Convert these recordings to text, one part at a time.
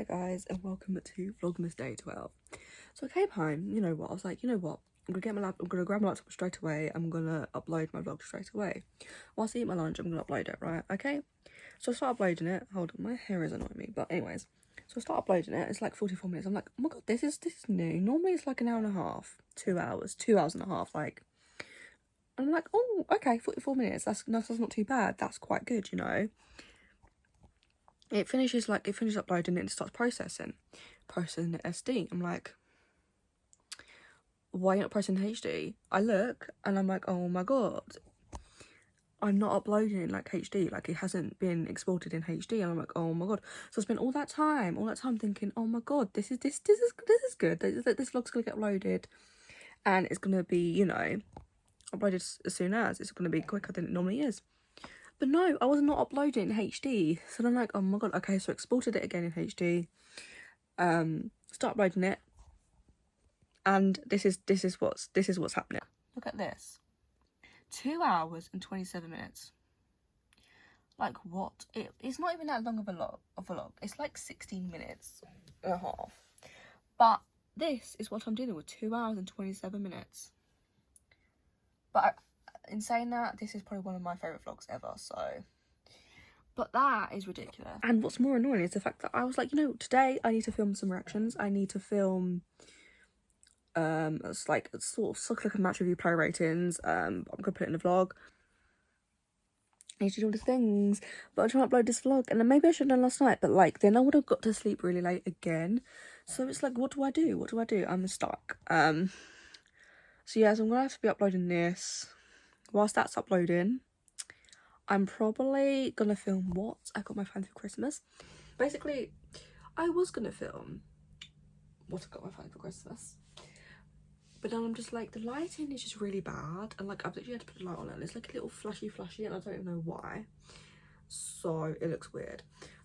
Hello guys and welcome to Vlogmas day 12. So I came home, you know what, I was like, you know what, I'm gonna grab my laptop straight away, I'm gonna upload my vlog straight away. Whilst I eat my lunch, I'm gonna upload it, right? Okay? So I start uploading it. Hold on, my hair is annoying me, but anyways. So I start uploading it, it's like 44 minutes. I'm like, oh my god, this is new. Normally it's like an hour and a half, 2 hours, 2 hours and a half, like. And I'm like, oh, okay, 44 minutes, that's not too bad, that's quite good, you know? It finishes uploading it and it starts processing the SD. I'm like, why not processing HD? I look and I'm like, oh my god, I'm not uploading in like HD, like it hasn't been exported in HD. And I'm like, oh my god. So I spent all that time thinking, oh my god, this is good. This vlog's gonna get uploaded and it's gonna be, you know, uploaded as soon as it's gonna be quicker than it normally is. But no, I was not uploading in HD. So I'm like, oh my god, okay, so I exported it again in HD. Start uploading it. And this is what's happening. Look at this. 2 hours and 27 minutes. Like what? It's not even that long of a vlog. It's like 16 minutes and a half. But this is what I'm dealing with, 2 hours and 27 minutes. But in saying that, this is probably one of my favourite vlogs ever, so. But that is ridiculous. And what's more annoying is the fact that I was like, you know, today I need to film some reactions. I need to film, it's like, it's sort of like a match review play ratings. I'm going to put it in a vlog. I need to do all the things, but I'm trying to upload this vlog. And then maybe I should have done last night, but like, then I would have got to sleep really late again. So it's like, what do I do? I'm stuck. So yeah, so I'm going to have to be uploading this. Whilst that's uploading, I'm probably gonna film what I got my friends for Christmas. Basically, I was gonna film what I got my friends for Christmas, but then I'm just like, the lighting is just really bad, and like I've literally had to put a light on it, and it's like a little flashy, and I don't even know why. So it looks weird.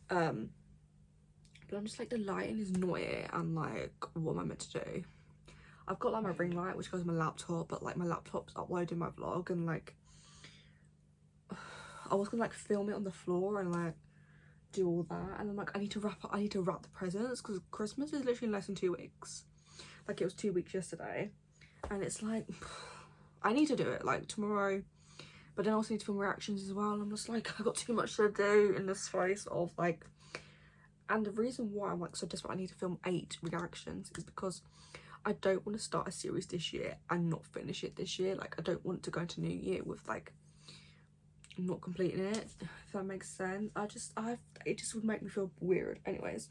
But I'm just like, the lighting is annoying, and like, what am I meant to do? I've got like my ring light which goes on my laptop, but like my laptop's uploading my vlog, and like I was gonna like film it on the floor and like do all that, and I'm like, I need to wrap the presents because Christmas is literally in less than 2 weeks. Like, it was 2 weeks yesterday, and it's like, I need to do it like tomorrow, but then I also need to film reactions as well, and I'm just like, I got too much to do in the space of like. And the reason why I'm like so desperate I need to film 8 reactions is because I don't want to start a series this year and not finish it this year. Like, I don't want to go into New Year with like not completing it, if that makes sense. It just would make me feel weird anyways.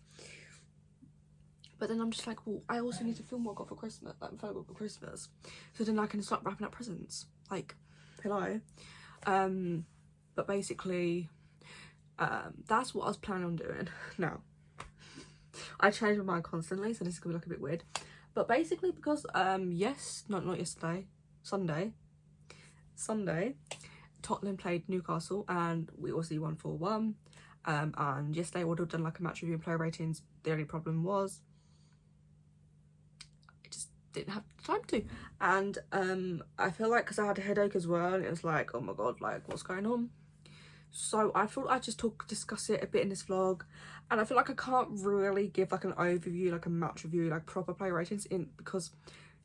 But then I'm just like, well, I also need to film what I got for Christmas, like what I got for Christmas, so then I can start wrapping up presents. Like, hello. But basically, that's what I was planning on doing. Now, I change my mind constantly, so this is gonna be like a bit weird. But basically, because not yesterday, Sunday, Tottenham played Newcastle and we obviously won 4-1. And yesterday I would have done like a match review and play ratings. The only problem was I just didn't have time to. And I feel like because I had a headache as well, and it was like, oh my god, like what's going on? So I thought I'd just discuss it a bit in this vlog. And I feel like I can't really give like an overview, like a match review, like proper play ratings in, because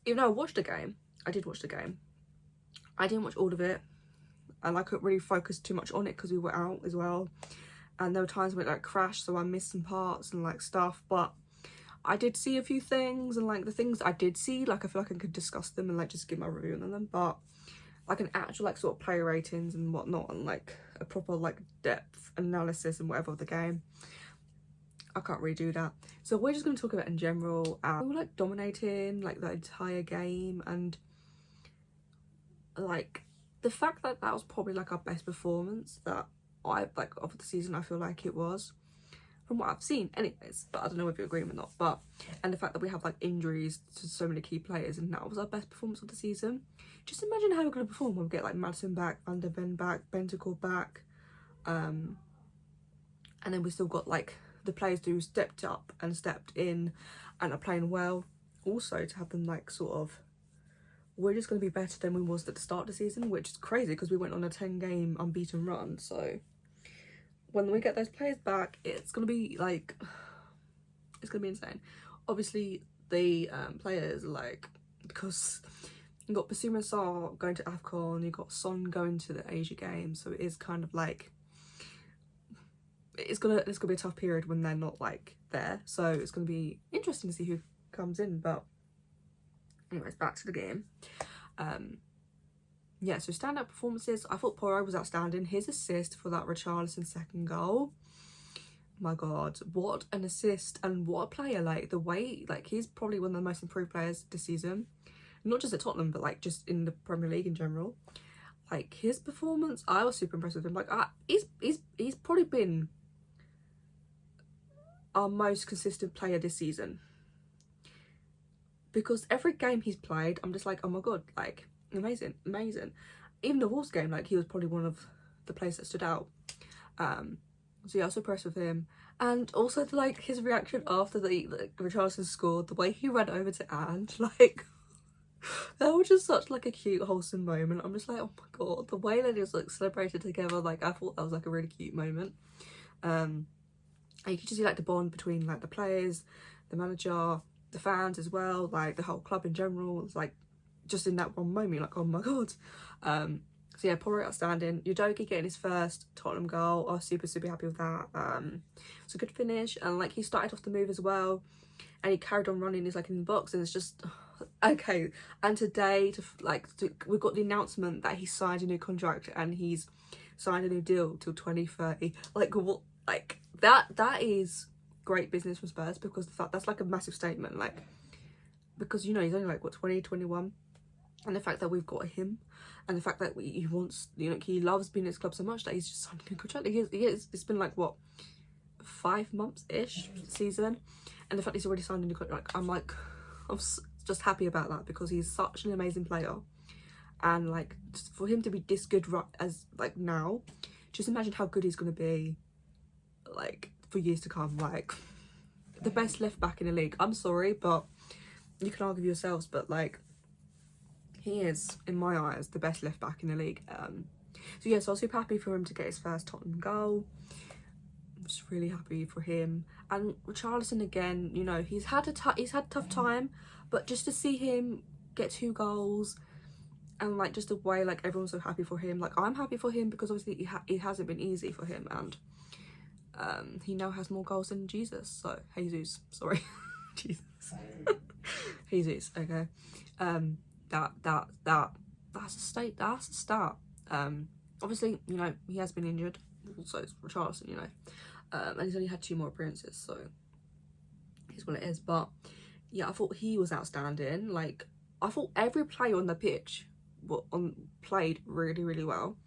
even though I watched the game, I did watch the game, I didn't watch all of it, and I couldn't really focus too much on it because we were out as well, and there were times when it like crashed, so I missed some parts and like stuff. But I did see a few things, and like the things I did see, like I feel like I could discuss them and like just give my review on them. But like an actual like sort of play ratings and whatnot, and like a proper like depth analysis and whatever of the game, I can't really do that. So we're just going to talk about it in general. We were like dominating like the entire game, and like the fact that that was probably like our best performance that I like of the season, I feel like it was, from what I've seen anyways. But I don't know if you agree or not. But, and the fact that we have like injuries to so many key players, and that was our best performance of the season. Just imagine how we're going to perform when we get like Madison back, Van der Ven back, Bentancur back, and then we still got like the players who stepped up and stepped in and are playing well also, to have them like sort of, we're just going to be better than we was at the start of the season, which is crazy because we went on a 10-game unbeaten run. So when we get those players back, it's going to be like, It's gonna be insane. Obviously the players, like, because you got Basuma and Sarr going to AFCON, you got Son going to the Asia Games, so it is kind of like it's gonna be a tough period when they're not like there, so it's gonna be interesting to see who comes in. But anyways, back to the game. Yeah, so standout performances, I thought Porro was outstanding. His assist for that Richarlison second goal, my god, what an assist, and what a player. Like, the way, like, he's probably one of the most improved players this season, not just at Tottenham, but like just in the Premier League in general. Like, his performance, I was super impressed with him. Like, he's probably been our most consistent player this season, because every game he's played, I'm just like, oh my god, like, amazing. Even the Wolves game, like, he was probably one of the players that stood out. So yeah, I was impressed with him. And also, like, his reaction after the Richarlison scored, the way he ran over to Ange, like, that was just such like a cute, wholesome moment. I'm just like, oh my god, the way that it was like celebrated together, like, I thought that was like a really cute moment. And you could just see like the bond between like the players, the manager, the fans as well, like the whole club in general. It's like just in that one moment, like, oh my god. So yeah, Porro outstanding. Udogie getting his first Tottenham goal. I was super happy with that. It's a good finish, and like he started off the move as well, and he carried on running. He's like in the box, and it's just okay. And today, we got the announcement that he signed a new contract and he's signed a new deal till 2030. Like, what? Like, that is great business from Spurs, because that's like a massive statement. Like, because, you know, he's only like what, 20, 21. And the fact that we've got him, and the fact that he wants, you know, he loves being at his club so much that he's just signed a contract. It's been like, what, 5 months-ish season, and the fact he's already signed a new contract, I'm just happy about that, because he's such an amazing player. And like, for him to be this good as like now, just imagine how good he's going to be like for years to come. Like, the best left back in the league. I'm sorry, but you can argue yourselves, but like, he is, in my eyes, the best left back in the league. So yeah, so I was super happy for him to get his first Tottenham goal. I'm just really happy for him. And Richarlison again, you know, he's had a tough time, but just to see him get 2 goals, and like just the way like everyone's so happy for him. Like, I'm happy for him, because obviously it hasn't been easy for him, and he now has more goals than Jesus. So Jesus, sorry, Jesus, Jesus. Okay. That's a start. Obviously, you know, he has been injured, also it's Richarlison, you know, and he's only had 2 more appearances, so here's what it is. But yeah, I thought he was outstanding. Like, I thought every player on the pitch played really well.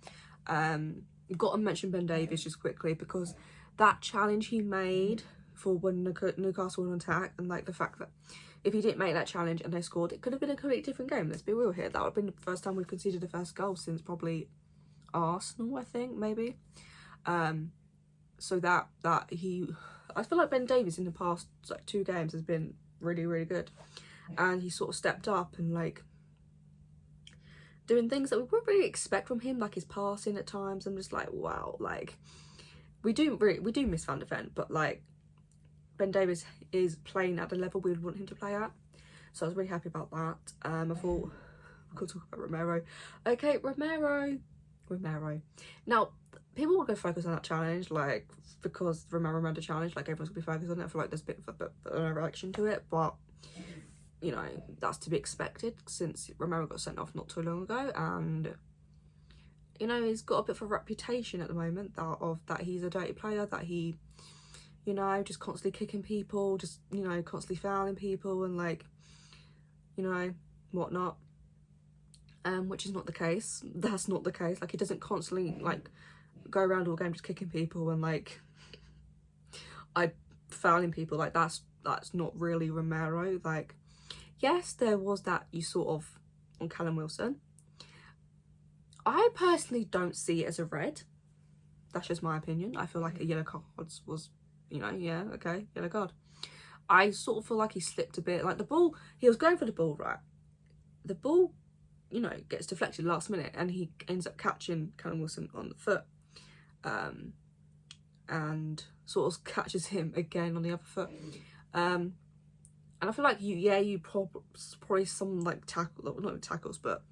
You've got to mention Ben Davies just quickly, because that challenge he made for when Newcastle were on attack, and like the fact that if he didn't make that challenge and they scored, it could have been a completely different game. Let's be real here. That would have been the first time we've conceded the first goal since probably Arsenal, I think, maybe. So I feel like Ben Davies in the past like 2 games has been really good, and he sort of stepped up and like doing things that we wouldn't really expect from him, like his passing at times. I'm just like, wow, like we do miss Van de Ven, but like Ben Davies is playing at the level we would want him to play at, so I was really happy about that. I thought we could talk about Romero. Okay, Romero. Now, people will go focus on that challenge, like, because Romero made a challenge, like everyone's gonna be focused on it. I feel like there's a bit of an reaction to it, but you know, that's to be expected since Romero got sent off not too long ago, and you know, he's got a bit of a reputation at the moment that he's a dirty player, that he, you know, just constantly kicking people, just, you know, constantly fouling people, and like, you know, whatnot. Which is not the case. That's not the case. Like, he doesn't constantly like go around all game just kicking people and like fouling people. Like, that's not really Romero. Like, yes, there was that you sort of on Callum Wilson. I personally don't see it as a red. That's just my opinion. I feel like a yellow card was, you know, yeah, okay, yellow card. I sort of feel like he slipped a bit. Like, the ball, he was going for the ball, right? The ball, you know, gets deflected last minute, and he ends up catching Callum Wilson on the foot, and sort of catches him again on the other foot. And I feel like you probably some like not tackles, but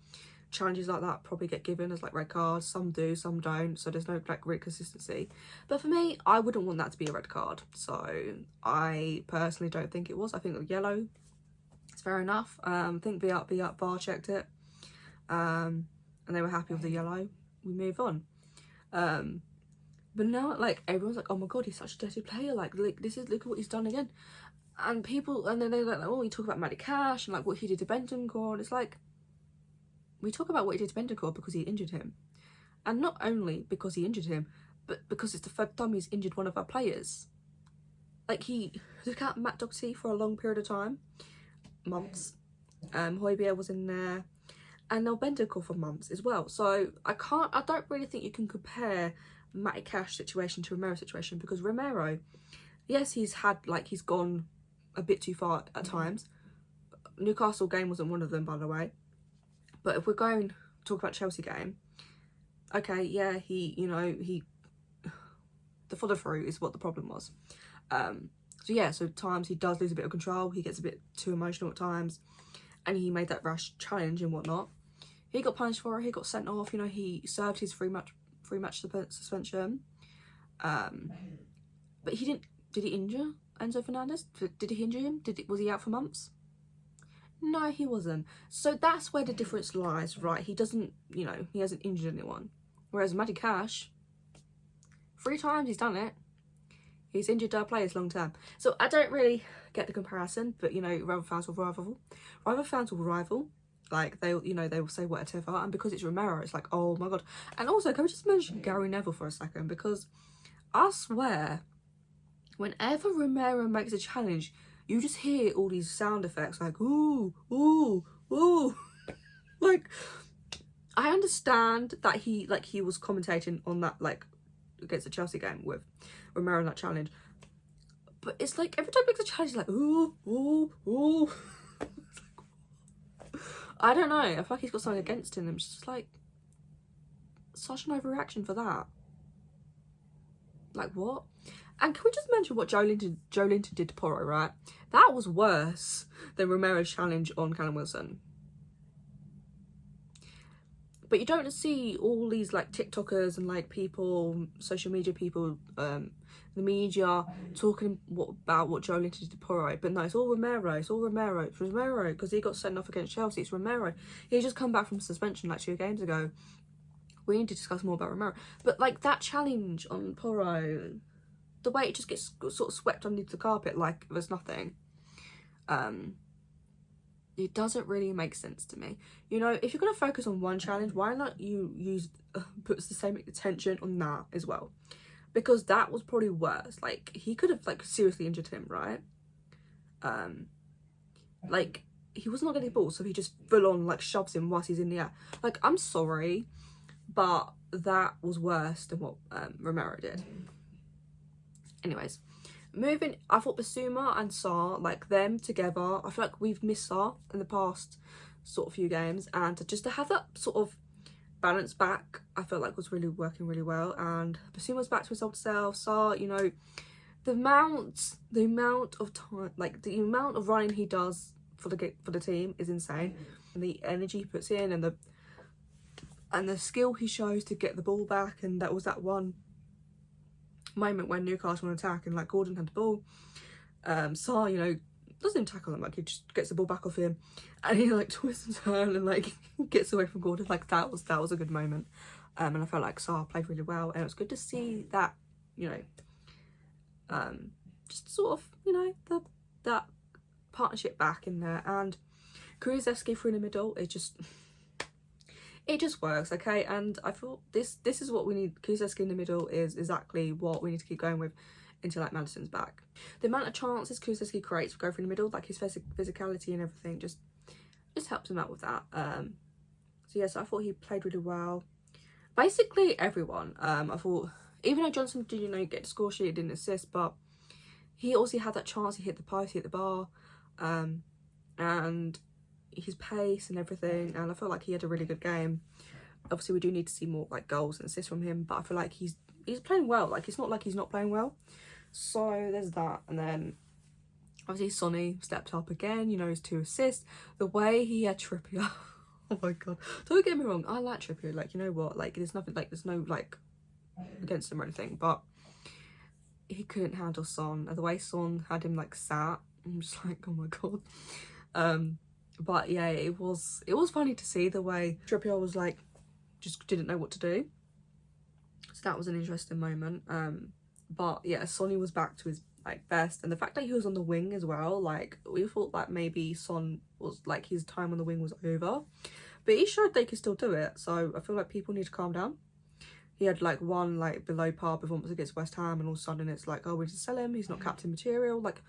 challenges like that probably get given as like red cards. Some do, some don't. So there's no like real consistency. But for me, I wouldn't want that to be a red card. So I personally don't think it was. I think the yellow is fair enough. I think the bar checked it, and they were happy with the yellow. We move on. But now like everyone's like, oh my god, he's such a dirty player. Like look at what he's done again. And then they're like, oh, you talk about Matty Cash and like what he did to Bentancur, and it's like, we talk about what he did to Bentancur because he injured him, and not only because he injured him, but because it's the third time he's injured one of our players. Like he look at Matt Doherty for a long period of time, months. Højbjerg was in there, and now Bentancur for months as well. So I don't really think you can compare Matty Cash situation to Romero situation, because Romero, yes, he's gone a bit too far at times. Newcastle game wasn't one of them, by the way. But if we're going to talk about Chelsea game, okay, yeah, the follow through is what the problem was. So yeah, so at times he does lose a bit of control. He gets a bit too emotional at times, and he made that rash challenge and whatnot. He got punished for it. He got sent off. You know, he served his three match suspension. But he didn't. Did he injure Enzo Fernandez? Did he injure him? Was he out for months? No, he wasn't. So that's where the difference lies, right? He doesn't, he hasn't injured anyone. Whereas Matty Cash, 3 times he's done it. He's injured our players long term. So I don't really get the comparison, but, rival fans will rival. Rival fans will rival. Like, they will say whatever. And because it's Romero, it's like, oh my God. And also, can we just mention Gary Neville for a second? Because I swear, whenever Romero makes a challenge, you just hear all these sound effects like, ooh, ooh, ooh. Like, I understand that he was commentating on that, like, against the Chelsea game with Romero in that challenge. But it's like, every time he makes a challenge, he's like, ooh, ooh, ooh. I don't know. I feel like he's got something against him. It's just like, such an overreaction for that. Like, what? And can we just mention what Joe Linton did to Porro, right? That was worse than Romero's challenge on Callum Wilson. But you don't see all these like TikTokers and like people, social media people, the media talking about what Joe Linton did to Porro. But no, it's all Romero. It's all Romero. It's Romero because he got sent off against Chelsea. It's Romero. He just come back from suspension like 2 games ago. We need to discuss more about Romero. But like that challenge on Porro, the way it just gets sort of swept underneath the carpet like there's nothing, it doesn't really make sense to me. If you're going to focus on one challenge, why not you put the same attention on that as well? Because that was probably worse. Like, he could have like seriously injured him, right? Like, he was not getting the ball, so he just full on like shoves him whilst he's in the air. Like, I'm sorry, but that was worse than what Romero did. Anyways, I thought Basuma and Sarr, like them together, I feel like we've missed Sarr in the past sort of few games, and to have that sort of balance back, I felt like was really working really well. And Basuma's back to his old self. Sarr, the amount of time, like the amount of running he does for the team is insane, and the energy he puts in, and the skill he shows to get the ball back. And that was that one moment when Newcastle were on attack and like Gordon had the ball, Sarr doesn't tackle him, like he just gets the ball back off him and he like twists and turns and like gets away from Gordon. Like that was a good moment, and I felt like Sarr played really well, and it was good to see that just sort of that partnership back in there. And Kulusevski through the middle, it just works, okay? And I thought this is what we need. Kulusevski in the middle is exactly what we need to keep going with until like Maddison's back. The amount of chances Kulusevski creates for going through the middle, like his physicality and everything, just helps him out with that. So yes, I thought he played really well. Basically everyone. I thought, even though Johnson did get the score sheet, didn't assist, but he also had that chance. He hit the post, he hit the bar, and his pace and everything, and I felt like he had a really good game. Obviously we do need to see more like goals and assists from him, but I feel like he's playing well. Like, it's not like he's not playing well, so there's that. And then Obviously, Sonny stepped up again, you know, his 2 assists. The way he had Trippier. Oh my god. Don't get me wrong, I like Trippier. Like, you know what? Like, there's nothing, like, there's no, like, against him or anything. But he couldn't handle Son. And the way Son had him, like, sat, I'm just like, oh my god. But yeah, it was funny to see the way Trippier was, like, just didn't know what to do. So that was an interesting moment. But yeah, Sonny was back to his like best, and the fact that he was on the wing as well, like we thought that maybe Son was like his time on the wing was over, but he showed they could still do it. So I feel like people need to calm down. He had like one like below par performance against West Ham, and all of a sudden it's like, oh, we need to sell him, he's not captain material. Like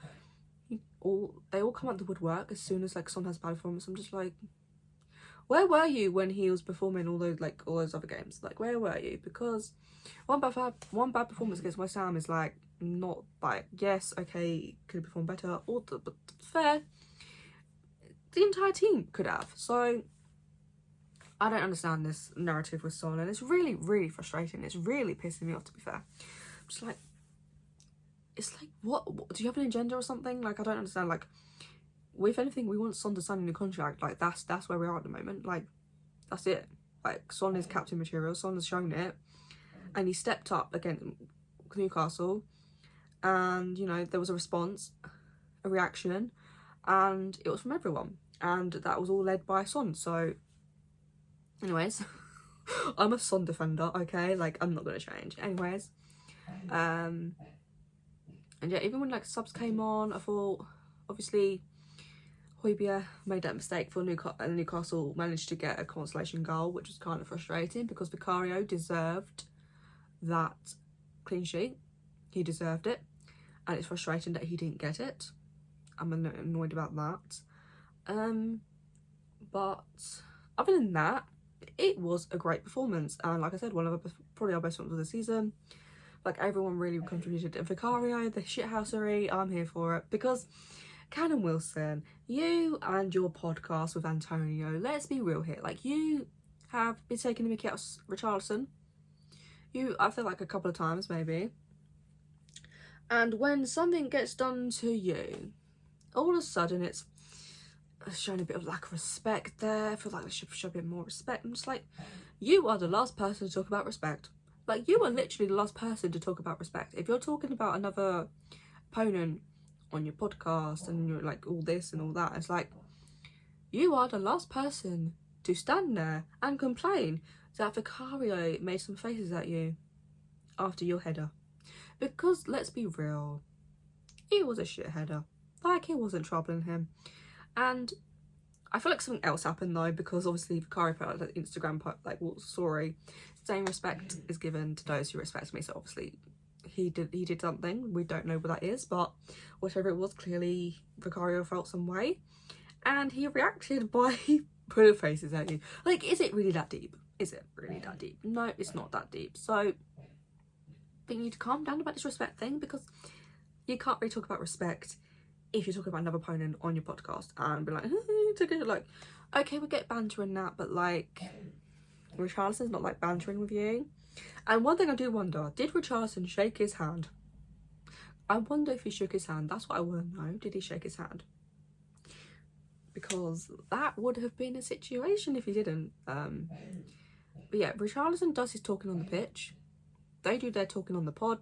they all come out the woodwork as soon as like Son has a bad performance. I'm just like, where were you when he was performing all those other games? Like, where were you? Because one bad performance against West Ham is like not like, yes, okay, could have performed better, but fair, the entire team could have. So I don't understand this narrative with Son, and it's really, really frustrating. It's really pissing me off, to be fair. I'm just like, it's like, what do you have an agenda or something? Like, I don't understand. Like, if anything, we want Son to sign a new contract. Like, that's where we are at the moment. Like, that's it. Like, Son is captain material. Son has shown it, and he stepped up against Newcastle, and you know there was a response, a reaction, and it was from everyone, and that was all led by Son. So anyways, I'm a Son defender, okay? Like, I'm not gonna change. Anyways, and yeah, even when like subs came on, I thought obviously Højbjerg made that mistake for Newcastle managed to get a consolation goal, which was kind of frustrating because Vicario deserved that clean sheet. He deserved it, and it's frustrating that he didn't get it. I'm annoyed about that. But other than that, it was a great performance, and like I said, probably our best ones of the season. Like, everyone really contributed. And Vicario, the shithousery, I'm here for it, because Cannon Wilson, you and your podcast with Antonio, let's be real here. Like, you have been taking the mickey out of Richarlison. I feel like a couple of times, maybe. And when something gets done to you, all of a sudden it's showing a bit of lack of respect there. I feel like they should show a bit more respect. I'm just like, you are the last person to talk about respect. Like, you are literally the last person to talk about respect. If you're talking about another opponent on your podcast and you're like all this and all that, it's like, you are the last person to stand there and complain that Vicario made some faces at you after your header. Because let's be real, it was a shit header. Like, it wasn't troubling him. And I feel like something else happened though, because obviously Vicario put out an Instagram post like, well, sorry, same respect is given to those who respect me. So obviously he did something, we don't know what that is, but whatever it was, clearly Vicario felt some way, and he reacted by putting faces at you. Like, is it really that deep? Is it really that deep? No, it's not that deep. So but you need to calm down about this respect thing, because you can't really talk about respect if you're talking about another opponent on your podcast and be like, like, okay, we get banter and that, but like, Richarlison's not like bantering with you. And one thing I do wonder, did Richarlison shake his hand? I wonder if he shook his hand. That's what I want to know. Did he shake his hand? Because that would have been a situation if he didn't. But yeah, Richarlison does his talking on the pitch. They do their talking on the pod,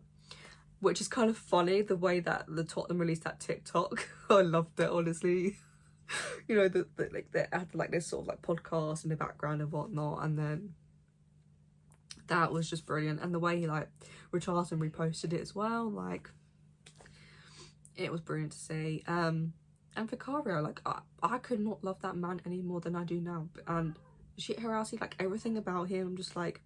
which is kind of funny, the way that the Tottenham released that TikTok. I loved it, honestly. You know, like they had like this sort of like podcast in the background and whatnot, and then that was just brilliant. And the way he like Richarlison reposted it as well, like, it was brilliant to see. And Vicario, like, I could not love that man any more than I do now. And shit harassing, like, everything about him, I'm just like,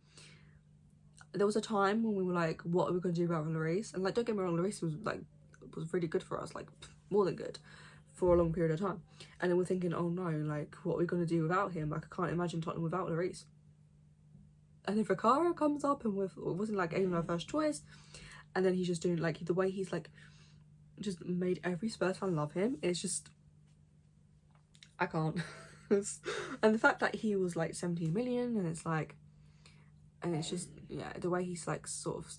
there was a time when we were like, what are we going to do about Lloris? And like, don't get me wrong, Lloris was really good for us, like more than good, for a long period of time. And then we're thinking, oh no, like, what are we going to do without him? Like, I can't imagine Tottenham without Lloris. And then Vicario comes up, and it wasn't like even our first choice, and then he's just doing like, the way he's like just made every Spurs fan love him. It's just, I can't. And the fact that he was like 17 million, and it's like, And it's just, yeah, the way he's like sort of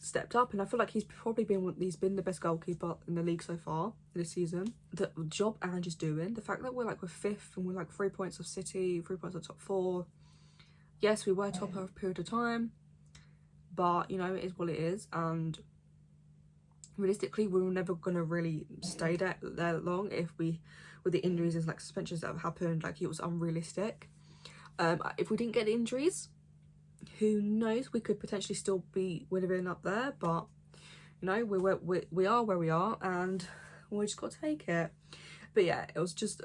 stepped up, and I feel like he's been the best goalkeeper in the league so far this season. The job Ange is doing, the fact that we're 5th and we're like 3 points of City, 3 points of top 4. Yes, we were top of a period of time, but you know, it is what it is. And realistically, we were never gonna really stay there long with the injuries and like suspensions that have happened. Like, it was unrealistic. If we didn't get the injuries, who knows, we could potentially still be winning up there, but you know, we are where we are, and we just got to take it. But yeah, it was just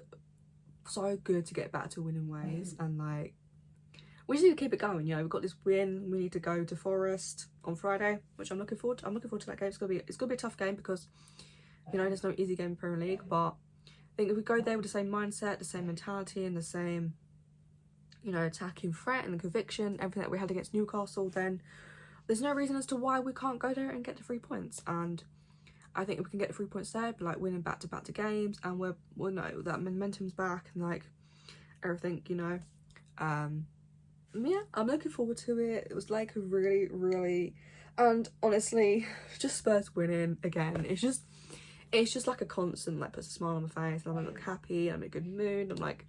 so good to get back to winning ways, and like, we just need to keep it going. You know, we've got this win. We need to go to Forest on Friday, which I'm looking forward to. I'm looking forward to that game. It's gonna be a tough game because, you know, there's no easy game in Premier League, but I think if we go there with the same mindset, the same mentality, and the same, you know, attacking threat and conviction, everything that we had against Newcastle, then there's no reason as to why we can't go there and get the 3 points. And I think if we can get the 3 points there, but like winning back-to-back games, and we'll know that momentum's back and like everything, you know. Yeah, I'm looking forward to it. It was like a really, and honestly, just Spurs winning again, it's just like a constant, like, puts a smile on my face, and I'm like happy, I'm in a good mood. I'm like,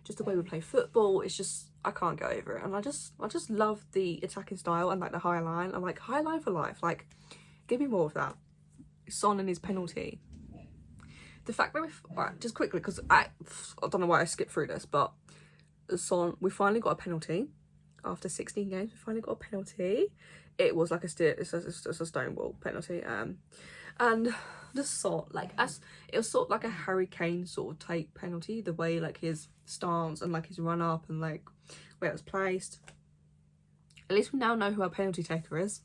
just the way we play football, it's just, I can't get over it. And I just love the attacking style and like the high line. I'm like, high line for life. Like, give me more of that. Son and his penalty. The fact that right, just quickly, because I don't know why I skipped through this, but Son, we finally got a penalty after 16 games. We finally got a penalty. It was like it's a stonewall penalty. And the sort, like, as it was sort of like a Harry Kane sort of take penalty, the way like his stance and like his run up and like where it was placed. At least we now know who our penalty taker is.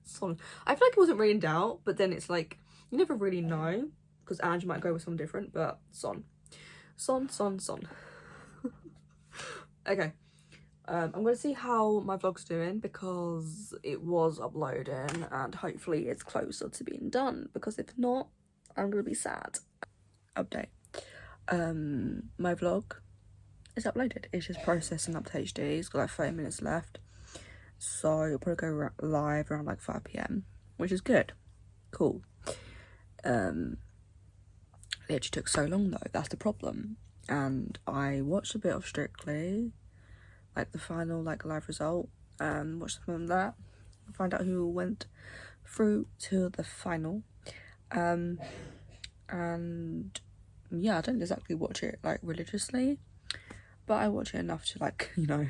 Son. I feel like it wasn't really in doubt, but then it's like, you never really know, because Ange might go with someone different, but Son. Okay. I'm going to see how my vlog's doing, because it was uploading and hopefully it's closer to being done, because if not, I'm going to be sad. Update. My vlog is uploaded. It's just processing up to HD. It's got like 30 minutes left. So it'll probably go live around like 5 PM, which is good. Cool. It actually took so long though, that's the problem. And I watched a bit of Strictly, like the final like live result, watched some of that, find out who went through to the final. And yeah, I don't exactly watch it like religiously, but I watch it enough to like, you know,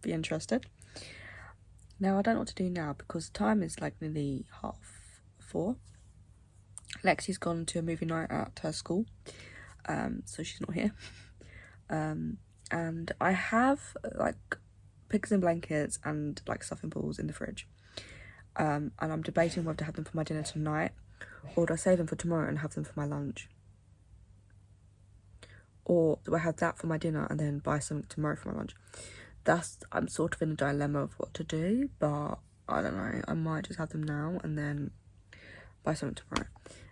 be interested. Now I don't know what to do now, because the time is like nearly 4:30. Lexi's gone to a movie night at her school, so she's not here. And I have like pigs and blankets and like stuffing balls in the fridge, and I'm debating whether to have them for my dinner tonight, or do I save them for tomorrow and have them for my lunch, or do I have that for my dinner and then buy something tomorrow for my lunch? I'm sort of in a dilemma of what to do, but I don't know, I might just have them now and then buy something tomorrow.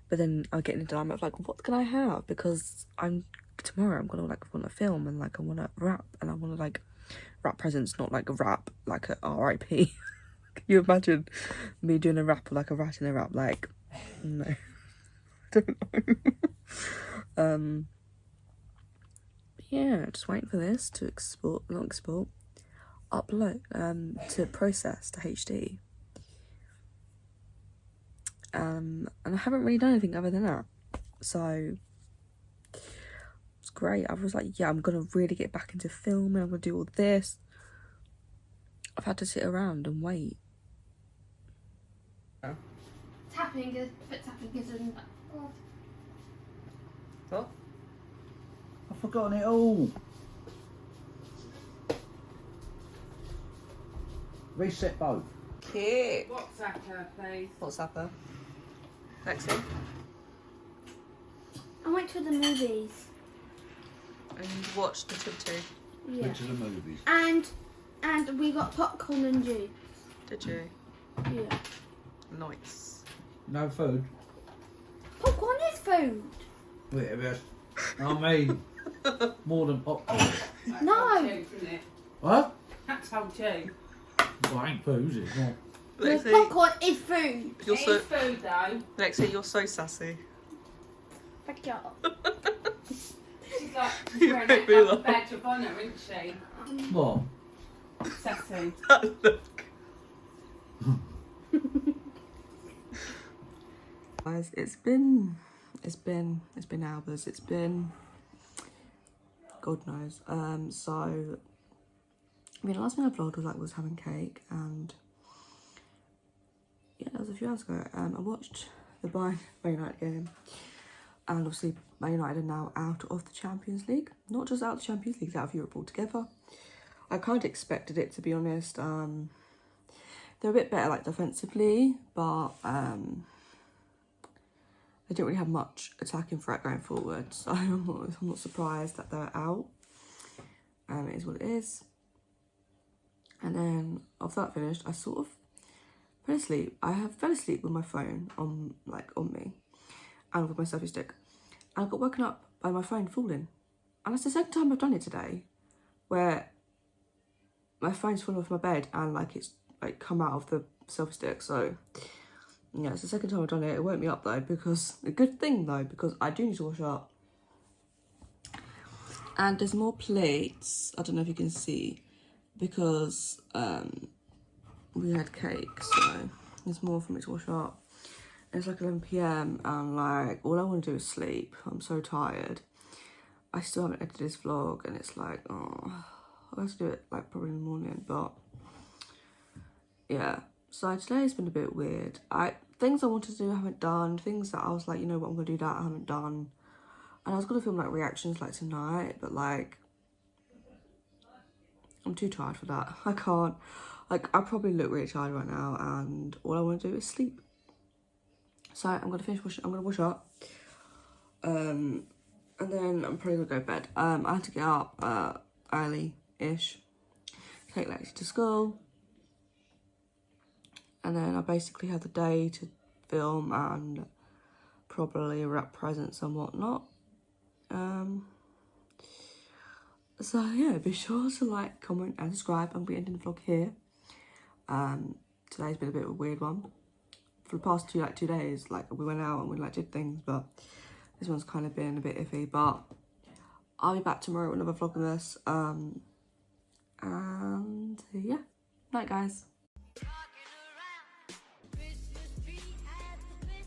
But then I'll get in a dilemma of like, what can I have? Because tomorrow I'm gonna like want to film, and like I want to wrap, and I want to like wrap presents, not like a wrap like a RIP. Can you imagine me doing a wrap or like a rat in a wrap? Like, no, I don't know. Yeah, just waiting for this to upload, to process to HD. And I haven't really done anything other than that, so it's great. I was like, yeah, I'm gonna really get back into filming, I'm gonna do all this. I've had to sit around and wait. Tapping isn't. What? I've forgotten it all. Reset both. Cute. WhatsApp her, please. WhatsApp her. Lexi. I went to the movies. And you watched the two. Yeah. Went to the movies. And we got popcorn and juice. Did you? Yeah. Nice. No food. Popcorn is food. Whatever. I mean, more than popcorn. No. What? That's how too. Well, it ain't food, is it? It's not. The Lexi, popcorn is food. you're so food though. Lexi, you're so sassy. Back it up. She's like You wearing make it me like a laugh. badge of honour, isn't she? What? Sassy. Look. Guys, it's been hours. It's been God knows. So I mean, the last thing I vlogged was having cake, and yeah, that was a few hours ago. I watched the Man United game, and obviously Man United are now out of the Champions League. Not just out of the Champions League, out of Europe altogether. I kind of expected it, to be honest. They're a bit better like defensively, but they don't really have much attacking threat going forward, so I'm not surprised that they're out. It is what it is. And then after that finished, I sort of fell asleep. I fell asleep with my phone on me, and with my selfie stick. And I got woken up by my phone falling. And that's the second time I've done it today, where my phone's fallen off my bed and it's come out of the selfie stick. So yeah, it's the second time I've done it. It woke me up though, because a good thing though, because I do need to wash up. And there's more plates. I don't know if you can see, because we had cake, so there's more for me to wash up. It's 11 PM and all I want to do is sleep. I'm so tired. I still haven't edited this vlog, and it's oh, I'll have to do it probably in the morning, but yeah. So today's been a bit weird. Things I wanted to do I haven't done. Things that I was you know what, I'm gonna do that I haven't done. And I was gonna film reactions tonight, but I'm too tired for that. I can't. I probably look really tired right now, and all I want to do is sleep. So I'm gonna finish washing. I'm gonna wash up, and then I'm probably gonna go to bed. I had to get up early-ish, take Lexi to school, and then I basically had the day to film and probably wrap presents and whatnot. So yeah, be sure to comment and subscribe. I'm gonna be ending the vlog here. Today's been a bit of a weird one. For the past 2 days, we went out and we did things, but this one's kind of been a bit iffy. But I'll be back tomorrow with another Vlogmas. And yeah, night guys.